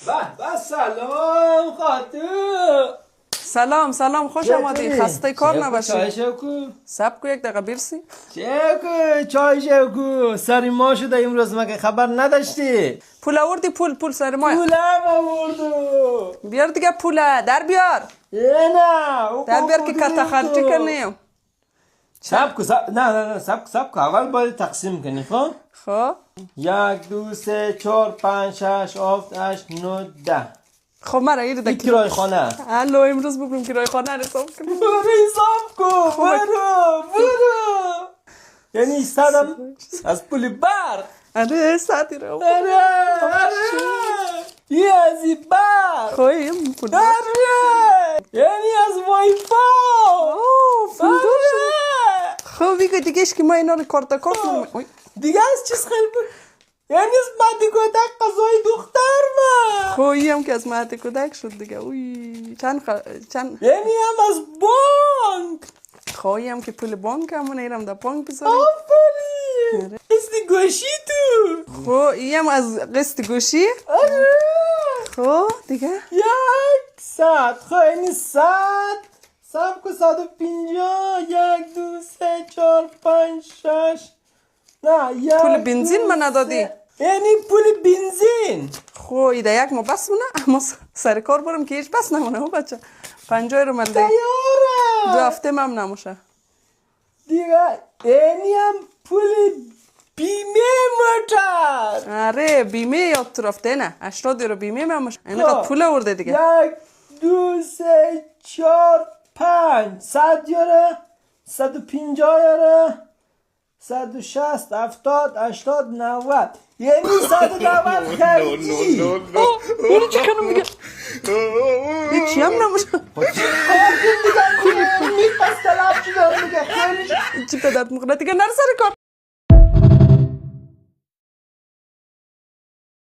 به سلام خاطر. سلام خوش آمدی. خسته کار نباشی. چای شوکو سب کو یک دقیقه برسی. شوکو چای شوکو سری ما شده امروز مگه خبر نداشتی؟ پول آوردی؟ پول سر ما. پولم آوردو. بیار دیگه پول در بیار. نه در بیار که کتا خرچی کنیم. سب کو نه سب کو اول باید تقسیم کنی خب؟ خب 1 2 3 4 5 6 7 8 9 10. خب مرا ایره این کرای خانه. الو امروز ببرم کرای خانه رو حساب کنم. برو حساب کن. برو. یعنی صدم از پول برق. آره ساعتی رو. آره یه از این برق. خب این پول. آره یعنی از وای فای. خب بگو دیگهش که ما اینا رو کارت کنیم. دیگه از چیز خیلی بود. یعنی از مدی کودک قضای دختر ما. خب این هم که از مهد کودک شد دیگه. اوی چند یعنی هم از بانک. خب این هم که پول بانک همون ایرم در بانک بذاریم. آفرین قسط گوشی تو. خب این هم از قسط گوشی. آره خب دیگه 100. خب اینی 100 سب کو 150. 1 2 3 4 5 6 نه پول بنزین من ندادی. یعنی پول بنزین. خب ایده یک ما بس مونه اما سر کار برم که هیچ بس نمونه ها بچه 50 رو من ده تیاره 2 هفته هم نموشه دیگه. یعنی هم پول بیمه موتر. آره بیمه یاد تو رفته نه 80 رو بیمه مموشه اینقدر پول آورده دیگه. 1 2 3 4 5 100 یاره 150 یاره 160 70 80 90 یعنی 190 خرجی. اینو چی کنم میگه هیچی هم نموشه میپس طلب شده میگه خیلی چی پدرت مخنه دیگه نر سر کار